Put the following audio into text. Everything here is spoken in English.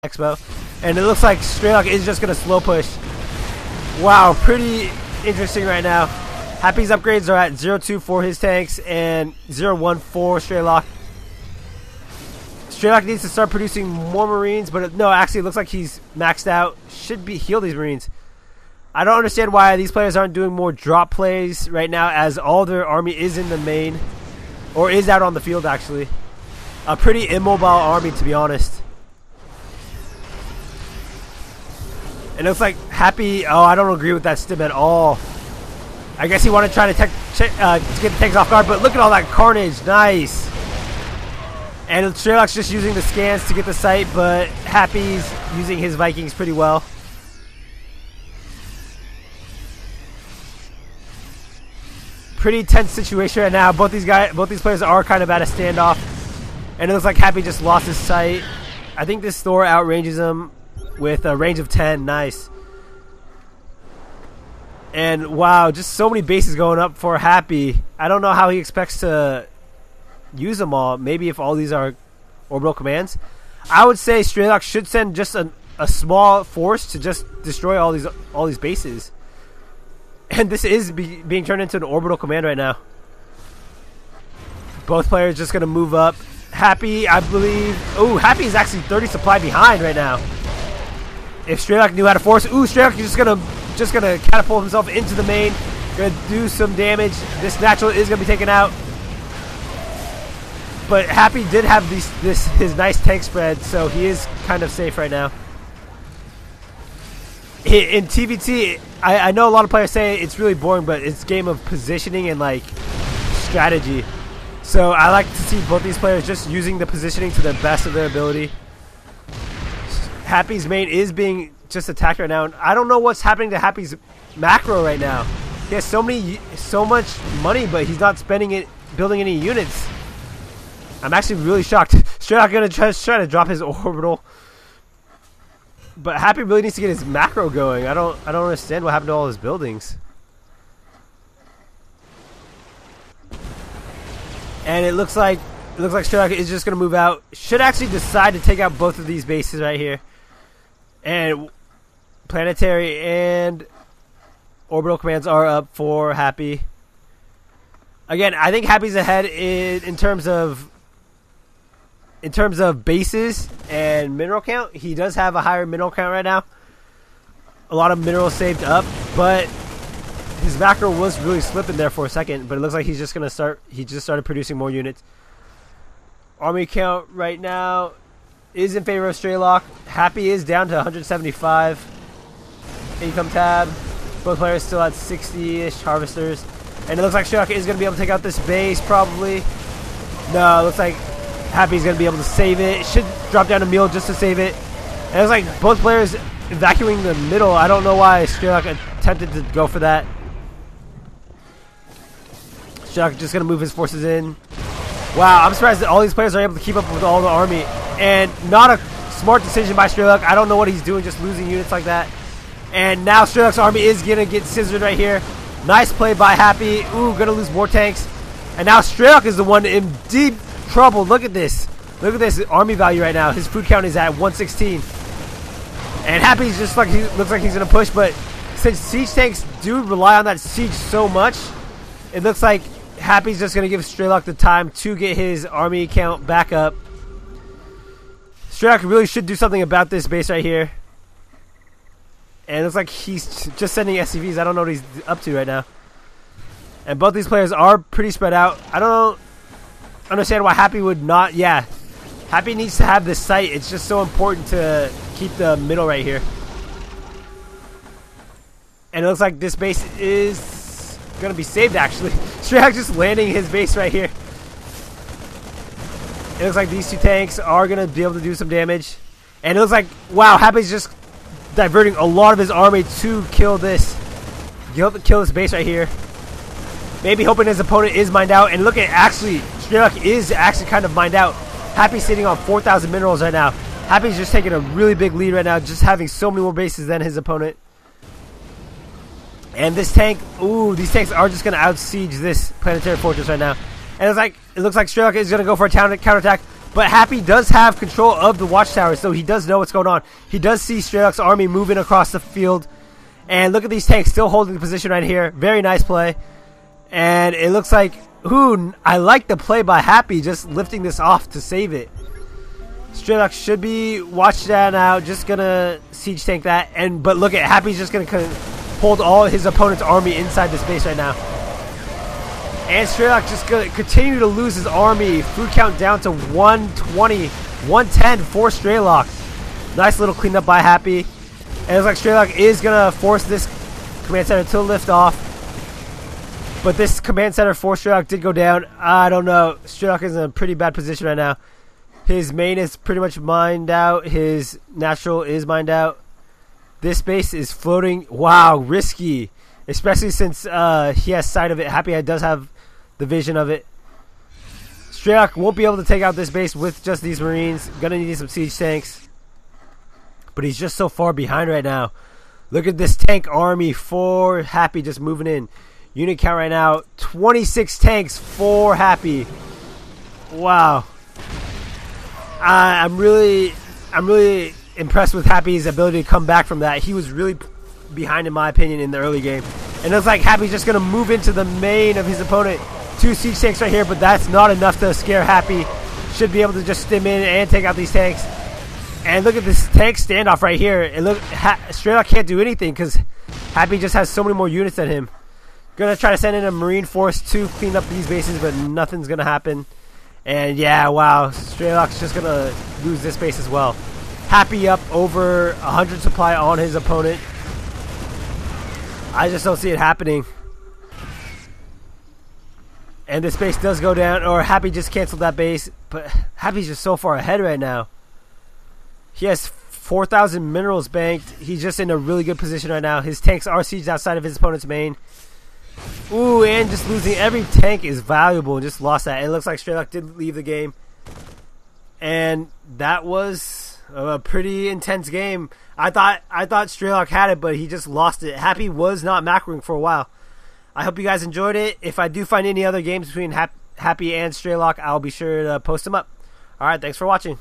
Expo. And it looks like Strelok is just going to slow push. Wow, pretty interesting right now. Happy's upgrades are at 0-2 for his tanks and 0-1 for Strelok. Strelok needs to start producing more Marines, but no, actually it looks like he's maxed out. Should be heal these Marines. I don't understand why these players aren't doing more drop plays right now, as all their army is in the main, or is out on the field actually. A pretty immobile army, to be honest. And it looks like Happy, oh, I don't agree with that stim at all. I guess he wanted to try to get the tanks off guard, but look at all that carnage. Nice. And Strelok's just using the scans to get the site, but Happy's using his Vikings pretty well. Pretty tense situation right now. Both these players are kind of at a standoff. And it looks like Happy just lost his sight. I think this Thor outranges him with a range of 10. Nice. And wow, just so many bases going up for Happy. I don't know how he expects to use them all. Maybe if all these are orbital commands. I would say Strelok should send just a small force to just destroy all these bases. And this is being turned into an orbital command right now. Both players just going to move up. Happy, I believe. Oh, Happy is actually 30 supply behind right now. If Strelok knew how to force, Strelok is just gonna catapult himself into the main. Gonna do some damage. This natural is gonna be taken out. But Happy did have his nice tank spread, so he is kind of safe right now. In TVT, I know a lot of players say it's really boring, but it's a game of positioning and like strategy. So I like to see both these players just using the positioning to the best of their ability. Happy's main is being just attacked right now, and I don't know what's happening to Happy's macro right now. He has so much money, but he's not spending it building any units. I'm actually really shocked. Strelok gonna try to drop his orbital, but Happy really needs to get his macro going. I don't understand what happened to all his buildings. And it looks like Strelok is just gonna move out. Should actually decide to take out both of these bases right here. And planetary and orbital commands are up for Happy. Again, I think Happy's ahead in terms of bases and mineral count. He does have a higher mineral count right now. A lot of minerals saved up, but his macro was really slipping there for a second. But it looks like he's just gonna start. He just started producing more units. Army count right now is in favor of Strelok. Happy is down to 175. Income tab. Both players still at 60-ish harvesters. And it looks like Strelok is going to be able to take out this base, probably. No, it looks like Happy's going to be able to save it. Should drop down a meal just to save it. And it looks like both players evacuating the middle. I don't know why Strelok attempted to go for that. Strelok just going to move his forces in. Wow, I'm surprised that all these players are able to keep up with all the army. And not a smart decision by Strelok. I don't know what he's doing, just losing units like that. And now Strelok's army is going to get scissored right here. Nice play by Happy. Ooh, going to lose more tanks. And now Strelok is the one in deep trouble. Look at this. Look at this army value right now. His food count is at 116. And Happy's just like, looks like he's going to push. But since siege tanks do rely on that siege so much, it looks like Happy's just going to give Strelok the time to get his army count back up. Strelok really should do something about this base right here. And it looks like he's just sending SCVs. I don't know what he's up to right now. And both these players are pretty spread out. I don't understand why Happy would not. Yeah, Happy needs to have this site. It's just so important to keep the middle right here. And it looks like this base is going to be saved, actually. Strelok just landing his base right here. It looks like these two tanks are going to be able to do some damage. And it looks like, wow, Happy's just diverting a lot of his army to kill this base right here. Maybe hoping his opponent is mined out. And look at, actually, Strelok is actually kind of mined out. Happy's sitting on 4,000 minerals right now. Happy's just taking a really big lead right now, just having so many more bases than his opponent. And this tank, ooh, these tanks are just going to out-siege this planetary fortress right now. And it looks like Strelok is going to go for a counterattack. But Happy does have control of the watchtower, so he does know what's going on. He does see Strelok's army moving across the field. And look at these tanks still holding the position right here. Very nice play. And it looks like, I like the play by Happy, just lifting this off to save it. Strelok should be watched that out, just gonna siege tank that. But look at Happy's just gonna hold all his opponent's army inside this base right now. And Strelok just gonna continue to lose his army. Food count down to 120, 110 for Strelok. Nice little cleanup by Happy. And it looks like Strelok is gonna force this command center to lift off. But this command center for Strelok did go down. I don't know. Strelok is in a pretty bad position right now. His main is pretty much mined out. His natural is mined out. This base is floating. Wow, risky. Especially since he has sight of it. Happy does have the vision of it. Strelok won't be able to take out this base with just these Marines. Gonna need some siege tanks. But he's just so far behind right now. Look at this tank army for Happy just moving in. Unit count right now, 26 tanks for Happy. Wow. I'm really impressed with Happy's ability to come back from that. He was really behind, in my opinion, in the early game. And it looks like Happy's just going to move into the main of his opponent. 2 siege tanks right here, but that's not enough to scare Happy. Should be able to just stim in and take out these tanks. And look at this tank standoff right here. Strelok can't do anything because Happy just has so many more units than him. Gonna try to send in a Marine force to clean up these bases, but nothing's gonna happen. And yeah, wow, Strelok's just gonna lose this base as well. Happy up over 100 supply on his opponent. I just don't see it happening. And this base does go down, or Happy just canceled that base, but Happy's just so far ahead right now. He has 4,000 minerals banked. He's just in a really good position right now. His tanks are sieged outside of his opponent's main. Ooh, and just losing every tank is valuable. Just lost that. It looks like Strelok did leave the game. And that was a pretty intense game. I thought Strelok had it, but he just lost it. Happy was not macroing for a while. I hope you guys enjoyed it. If I do find any other games between Happy and Strelok, I'll be sure to post them up. Alright, thanks for watching.